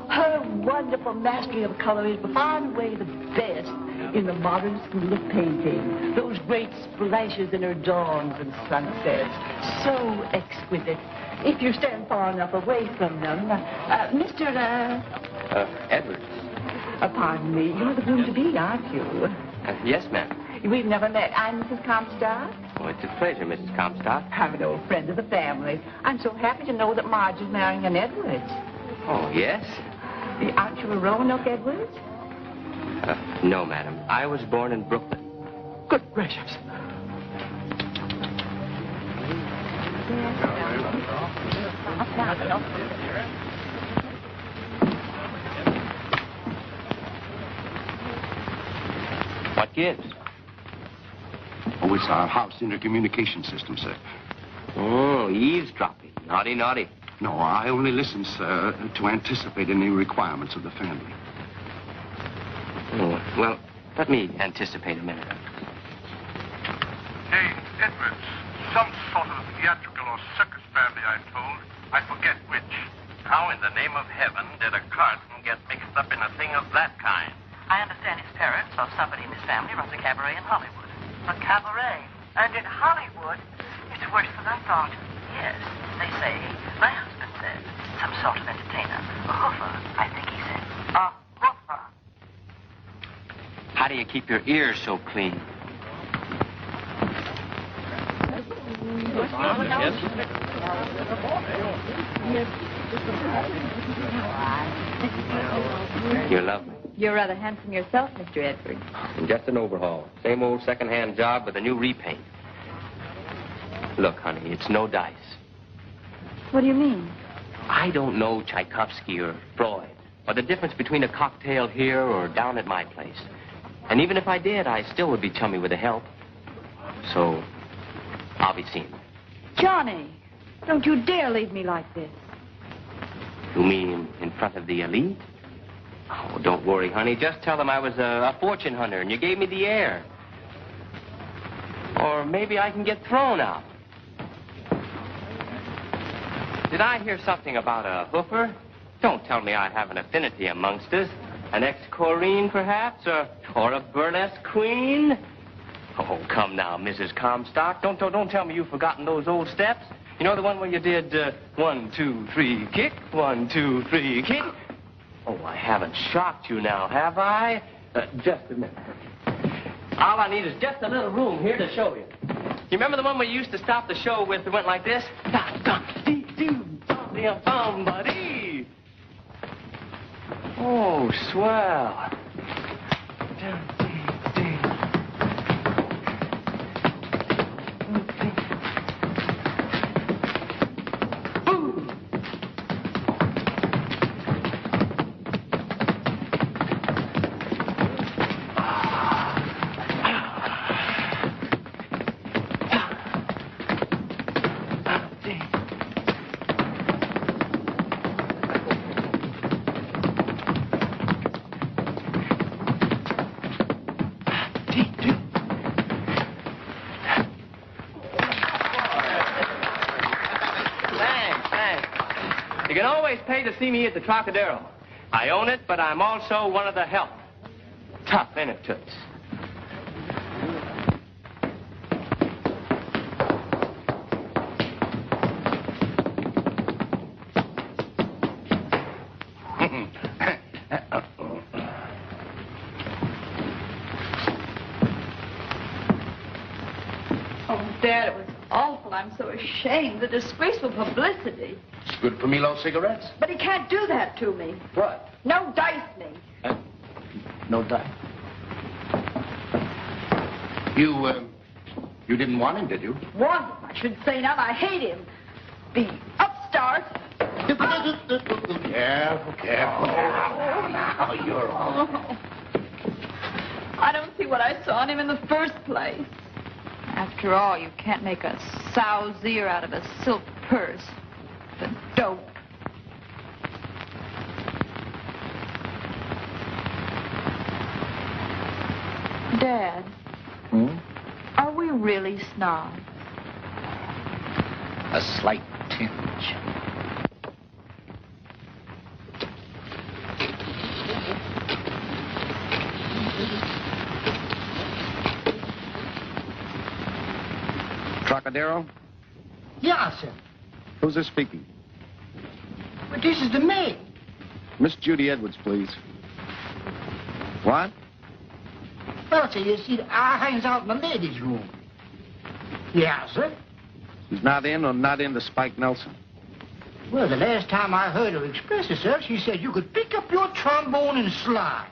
Her wonderful mastery of color is far and away the best in the modern school of painting. Those great splashes in her dawns and sunsets, so exquisite. If you stand far enough away from them, Mr. Edwards. Pardon me, you're the groom to be, aren't you? Yes, ma'am. We've never met. I'm Mrs. Comstock. Oh, it's a pleasure, Mrs. Comstock. I'm an old friend of the family. I'm so happy to know that Marge is marrying an Edwards. Oh, yes? Aren't you a Roanoke Edwards? No, madam. I was born in Brooklyn. Good gracious. What gives? Oh, it's our house intercommunication system, sir. Oh, eavesdropping. Naughty, naughty. No, I only listen, sir, to anticipate any requirements of the family. Oh, well, let me anticipate a minute. Hey, Edwards. Some sort of theatrical or circus family, I'm told. I forget which. How in the name of heaven did a Carson get mixed up in a thing of that kind? I understand his parents or somebody in his family runs a cabaret in Hollywood. A cabaret? And in Hollywood? It's worse than I thought. Yes, they say. My husband says. Some sort of entertainer. A hoofer, I think he said. A hoofer. How do you keep your ears so clean? You're lovely. You're rather handsome yourself, Mr. Edwards. And just an overhaul. Same old second-hand job with a new repaint. Look, honey, it's no dice. What do you mean? I don't know Tchaikovsky or Freud, or the difference between a cocktail here or down at my place. And even if I did, I still would be chummy with the help. So, I'll be seeing you. Johnny, don't you dare leave me like this. You mean in front of the elite? Oh, don't worry, honey. Just tell them I was a fortune hunter and you gave me the air. Or maybe I can get thrown out. Did I hear something about a hoofer? Don't tell me I have an affinity amongst us. An ex-Corrine, perhaps? Or a burlesque queen? Oh, come now, Mrs. Comstock. Don't tell me you've forgotten those old steps. You know the one where you did 1, 2, 3, kick, 1, 2, 3, kick? Oh, I haven't shocked you now, have I? Just a minute. All I need is just a little room here to show you. You remember the one we used to stop the show with that went like this? Somebody. Oh, swell. Pay to see me at the Trocadero. I own it, but I'm also one of the help. Tough, ain't it, Toots? Oh, Dad, it was awful. I'm so ashamed. The disgraceful publicity. It's good for Milo's cigarettes. But he can't do that to me. What? No dice me. No dice. You didn't want him, did you? Want him? I should say not. I hate him. The upstart. Careful, careful. Now you're all... I don't see what I saw in him in the first place. After all, you can't make a sow's ear out of a silk purse. The dope. Dad. Are we really snobs? A slight tinge. Trocadero? Yeah, sir. Who's this speaking? But this is the maid. Miss Judy Edwards, please. What? Well, sir, you see, I hangs out in the ladies' room. Yeah, sir. She's not in or not into Spike Nelson? Well, the last time I heard her express it, sir, she said you could pick up your trombone and slide.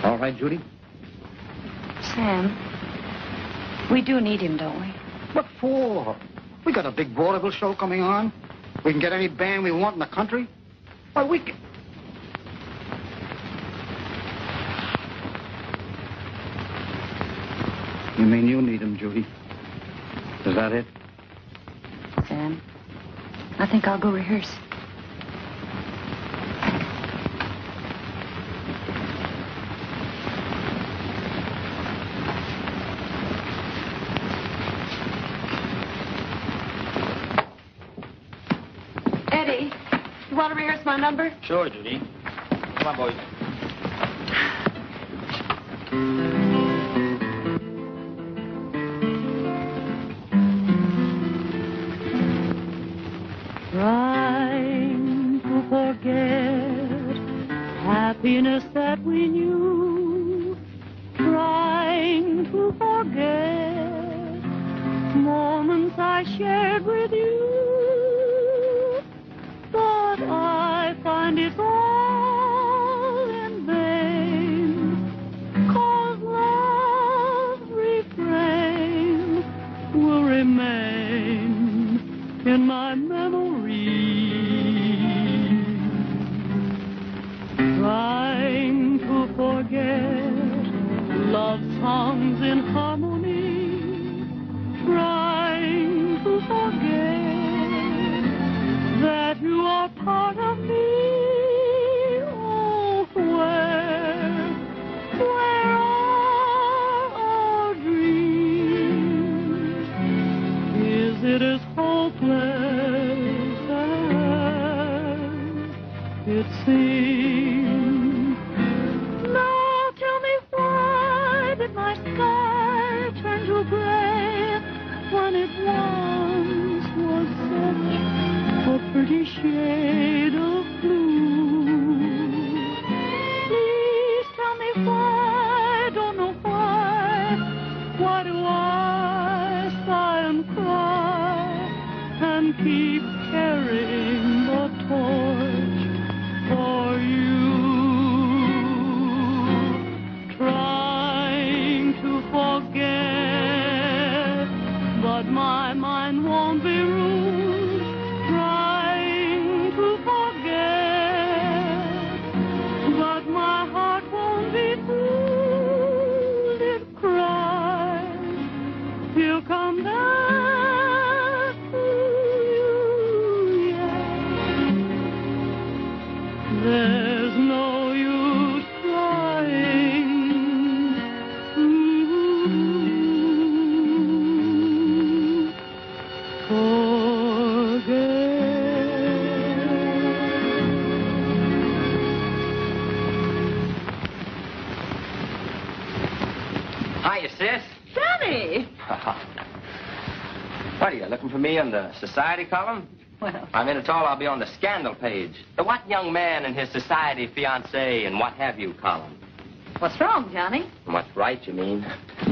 All right, Judy? Sam, we do need him, don't we? What for? We got a big vaudeville show coming on. We can get any band we want in the country. Why, we can... You mean you need him, Judy? Is that it? Sam, I think I'll go rehearse. Eddie, you want to rehearse my number? Sure, Judy. Come on, boys. Trying to forget happiness that we knew. Trying to forget moments I shared with you. But I find it's all in vain, 'cause love's refrain will remain in my memory. Trying to forget it is hopeless as it seems. Now tell me, why did my sky turn to gray when it once was such a pretty shade of blue? Please tell me why, don't know why do I sigh and cry and keep carrying the torch for you? Trying to forget, but my mind won't be ruled. Trying to forget, but my heart won't be fooled. It cries, he'll come back to you, yeah. There's no use trying to Hiya, sis. Johnny! What are you, looking for me on the society column? Well, I'm in at all, I'll be on the scandal page. The what young man and his society fiancée and what have you column. what's wrong, Johnny? What's right, you mean?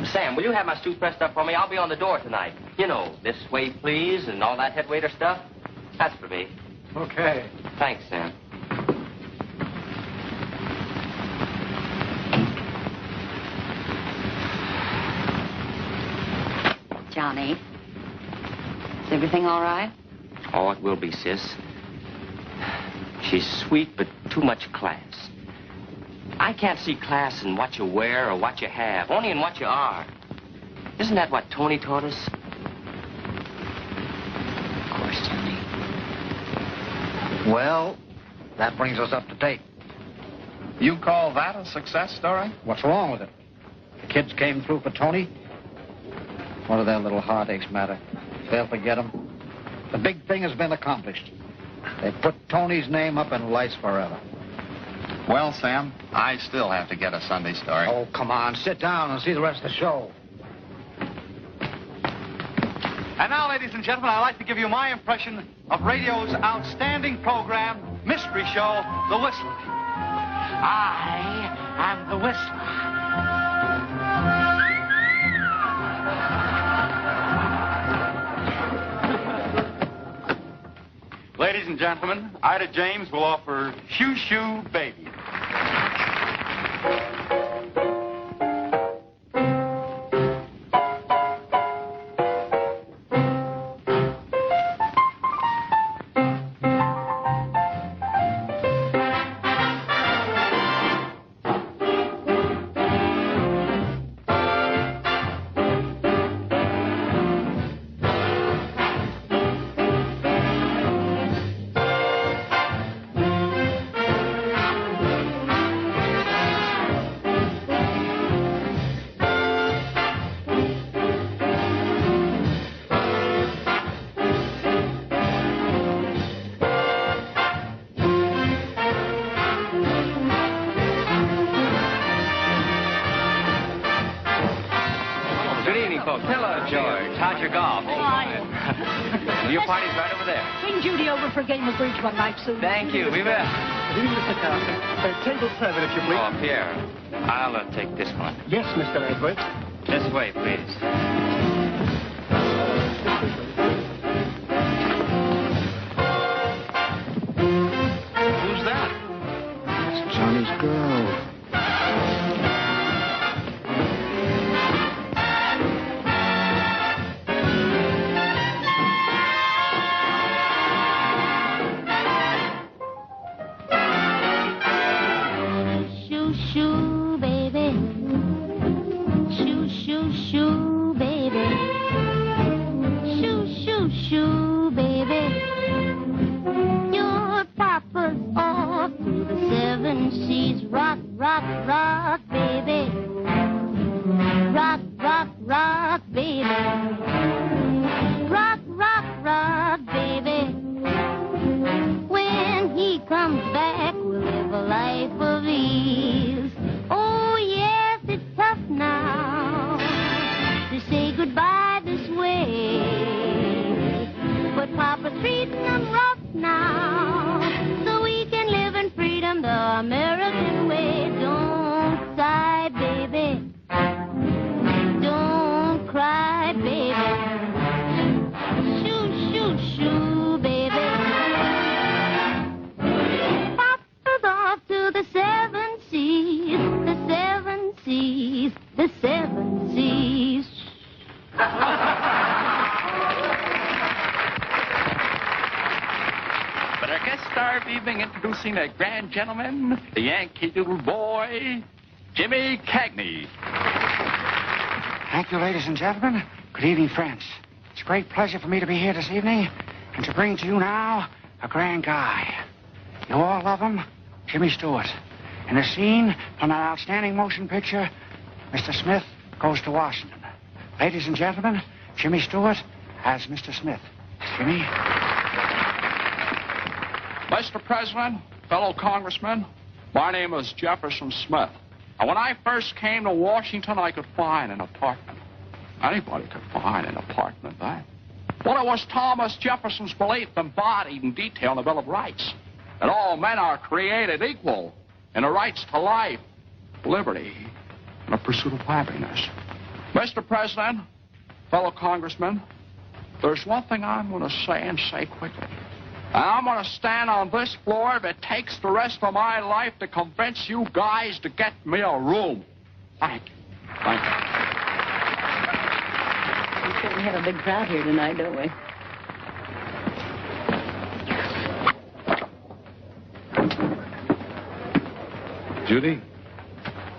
Sam, will you have my suit pressed up for me? I'll be on the door tonight. You know, this way, please, and all that head waiter stuff. That's for me. Okay. Thanks, Sam. Johnny, is everything all right? Oh, it will be, sis. She's sweet, but too much class. I can't see class in what you wear or what you have, only in what you are. Isn't that what Tony taught us? Of course, Johnny. Well, that brings us up to date. You call that a success story? What's wrong with it? The kids came through for Tony. What do their little heartaches matter? They'll forget them. The big thing has been accomplished. They put Tony's name up in lights forever. Well, Sam, I still have to get a Sunday story. Oh, come on. Sit down and see the rest of the show. And now, ladies and gentlemen, I'd like to give you my impression of radio's outstanding program, mystery show, The Whistler. I am the Whistler. Ladies and gentlemen, Ida James will offer Shoo Shoo Baby. Your party's right over there. Bring Judy over for a game of bridge one night soon. Thank you. We will. Table 7, if you please. Oh, Pierre, I'll take this one. Yes, Mr. Edwards. This way, please. Who's that? It's Johnny's girl. Rock, rock, baby. Rock, rock, treating them rough now, so we can live in freedom the American way. Don't sigh, baby. Don't cry, baby. Shoo, shoo, shoo, baby. Papa's off to the 7 seas, the 7 seas, the 7 seas. But our guest star of the evening, introducing a grand gentleman, the Yankee Doodle boy, Jimmy Cagney. Thank you, ladies and gentlemen. Good evening, friends. It's a great pleasure for me to be here this evening and to bring to you now a grand guy. You all love him, Jimmy Stewart. In a scene from that outstanding motion picture, Mr. Smith Goes to Washington. Ladies and gentlemen, Jimmy Stewart as Mr. Smith. Jimmy? Mr. President, fellow congressmen, my name is Jefferson Smith. And when I first came to Washington, I could find an apartment. Anybody could find an apartment, eh? Well, it was Thomas Jefferson's belief embodied in detail in the Bill of Rights that all men are created equal in the rights to life, liberty, and the pursuit of happiness. Mr. President, fellow congressmen, there's one thing I'm going to say and say quickly. And I'm going to stand on this floor if it takes the rest of my life to convince you guys to get me a room. Thank you. Thank you. We certainly have a big crowd here tonight, don't we? Judy,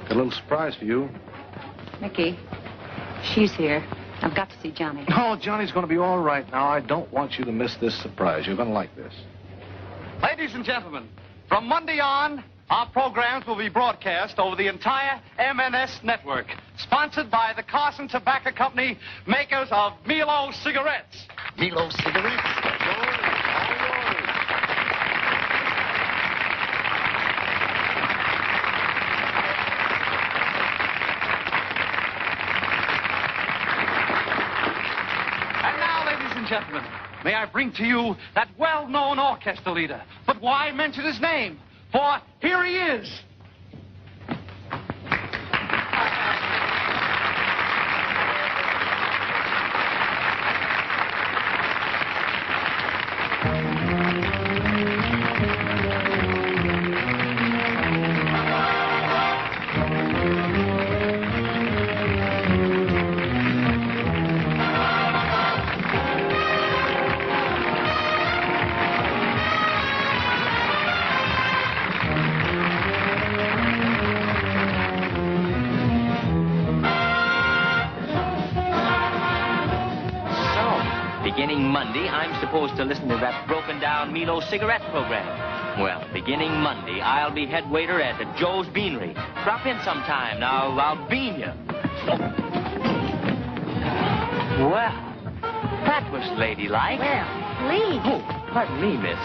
got a little surprise for you. Mickey, she's here. I've got to see Johnny. Oh, Johnny's going to be all right now. I don't want you to miss this surprise. You're going to like this. Ladies and gentlemen, from Monday on, our programs will be broadcast over the entire MNS network, sponsored by the Carson Tobacco Company, makers of Milo cigarettes. Milo cigarettes? Gentlemen, may I bring to you that well-known orchestra leader. But why mention his name? For here he is. Beginning Monday, I'm supposed to listen to that broken-down Milo cigarette program. Well, beginning Monday, I'll be head waiter at Joe's Beanery. Drop in sometime. Now, I'll bean you. Well, that was ladylike. Well, please. Oh, pardon me, miss.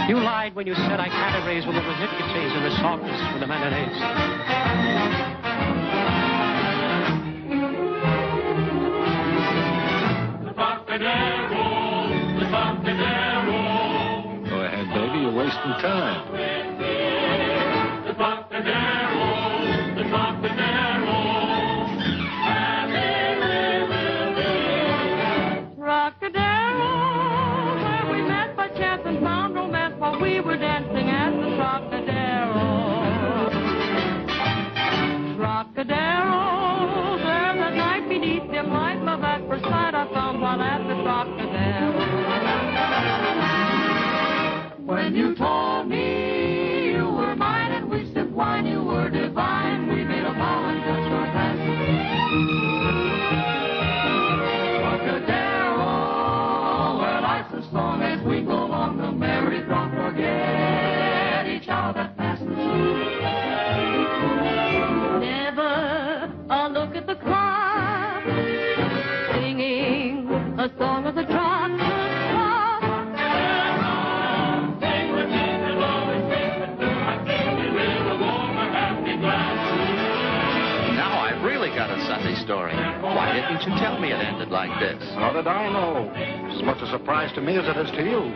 You lied when you said I can't erase with the ridiculous and the softness with the mayonnaise. Trocadero, the Trocadero. Go ahead, baby. You're wasting time. The Trocadero, the Trocadero. Trocadero, where we met by chance and found romance while we were dancing at the Trocadero. Trocadero, there that night beneath dim light, love at first sight I found while at the Trocadero. When you told me you were mine and we sipped wine, you were divine. We made a vow and touched our glasses. Trocadero, where life's a song as we go along the merry rock. Forget each hour that passes. Never a look at the clock, singing a song of the Trocadero. Got a Sunday story. Why didn't you tell me it ended like this? How did I know? As much a surprise to me as it is to you.